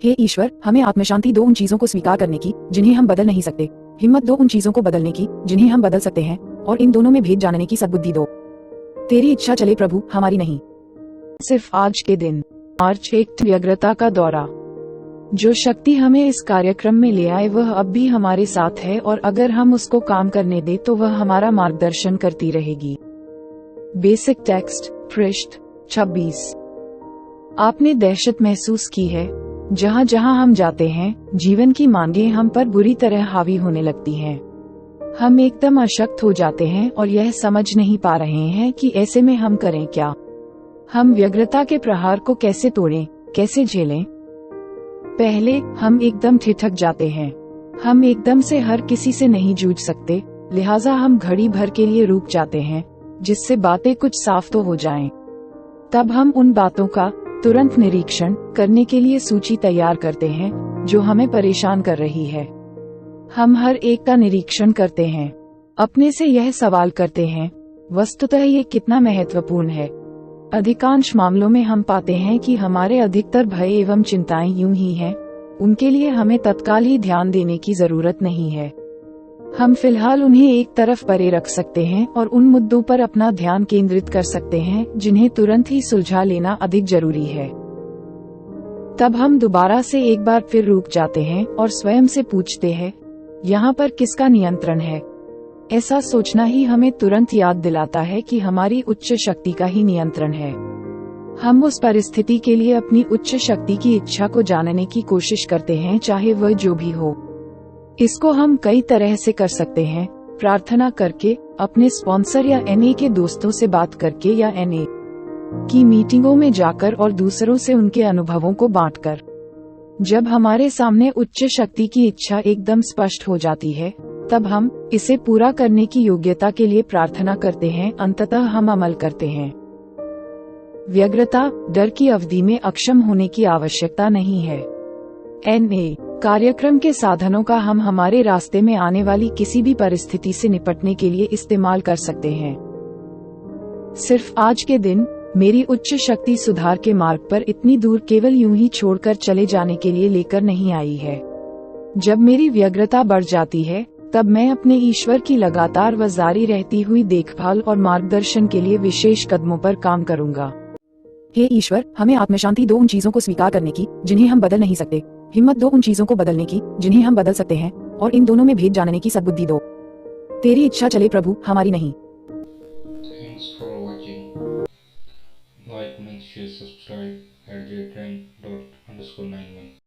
हे ईश्वर, हमें आत्मशांति दो उन चीजों को स्वीकार करने की जिन्हें हम बदल नहीं सकते, हिम्मत दो उन चीजों को बदलने की जिन्हें हम बदल सकते हैं, और इन दोनों में भेद जानने की सद्बुद्धि दो। तेरी इच्छा चले प्रभु, हमारी नहीं। सिर्फ आज के दिन। मार्च 1 व्यग्रता का दौरा। जो शक्ति हमें इस कार्यक्रम में ले आए वह अब भी हमारे साथ है, और अगर हम उसको काम करने दें तो वह हमारा मार्गदर्शन करती रहेगी। बेसिक टेक्स्ट पृष्ठ 26। आपने दहशत महसूस की है? जहाँ जहाँ हम जाते हैं, जीवन की मांगें हम पर बुरी तरह हावी होने लगती हैं। हम एकदम अशक्त हो जाते हैं और यह समझ नहीं पा रहे हैं कि ऐसे में हम करें क्या। हम व्यग्रता के प्रहार को कैसे तोड़ें, कैसे झेलें? पहले, हम एकदम ठिठक जाते हैं। हम एकदम से हर किसी से नहीं जूझ सकते, लिहाजा हम घड़ी भर के लिए रुक जाते हैं, जिससे बातें कुछ साफ तो हो जाएं। तब हम उन बातों का तुरंत निरीक्षण करने के लिए सूची तैयार करते हैं जो हमें परेशान कर रही है। हम हर एक का निरीक्षण करते हैं, अपने से यह सवाल करते हैं, वस्तुतः ये कितना महत्वपूर्ण है। अधिकांश मामलों में हम पाते हैं कि हमारे अधिकतर भय एवं चिंताएं यूं ही हैं, उनके लिए हमें तत्काल ही ध्यान देने की जरूरत नहीं है। हम फिलहाल उन्हें एक तरफ परे रख सकते हैं और उन मुद्दों पर अपना ध्यान केंद्रित कर सकते हैं जिन्हें तुरंत ही सुलझा लेना अधिक जरूरी है। तब हम दोबारा से एक बार फिर रुक जाते हैं और स्वयं से पूछते हैं, यहाँ पर किसका नियंत्रण है? ऐसा सोचना ही हमें तुरंत याद दिलाता है कि हमारी उच्च शक्ति का ही नियंत्रण है। हम उस परिस्थिति के लिए अपनी उच्च शक्ति की इच्छा को जानने की कोशिश करते हैं, चाहे वह जो भी हो। इसको हम कई तरह से कर सकते हैं, प्रार्थना करके, अपने स्पॉन्सर या एनए के दोस्तों से बात करके, या एनए की मीटिंगों में जाकर और दूसरों से उनके अनुभवों को बांटकर। जब हमारे सामने उच्च शक्ति की इच्छा एकदम स्पष्ट हो जाती है, तब हम इसे पूरा करने की योग्यता के लिए प्रार्थना करते हैं। अंततः हम अमल करते हैं। व्यग्रता, डर की अवधि में अक्षम होने की आवश्यकता नहीं है। एनए कार्यक्रम के साधनों का हम हमारे रास्ते में आने वाली किसी भी परिस्थिति से निपटने के लिए इस्तेमाल कर सकते हैं। सिर्फ आज के दिन मेरी उच्च शक्ति सुधार के मार्ग पर इतनी दूर केवल यूं ही छोड़कर चले जाने के लिए लेकर नहीं आई है। जब मेरी व्यग्रता बढ़ जाती है, तब मैं अपने ईश्वर की लगातार व जारी रहती हुई देखभाल और मार्गदर्शन के लिए विशेष कदमों पर काम करूंगा। हे ईश्वर, हमें आत्मशांति दो उन चीजों को स्वीकार करने की जिन्हें हम बदल नहीं सकते, हिम्मत दो उन चीजों को बदलने की जिन्हें हम बदल सकते हैं, और इन दोनों में भेद जानने की सद्बुद्धि दो। तेरी इच्छा चले प्रभु, हमारी नहीं। Thanks for watching. Like, comment, share, subscribe at @jtrain_91.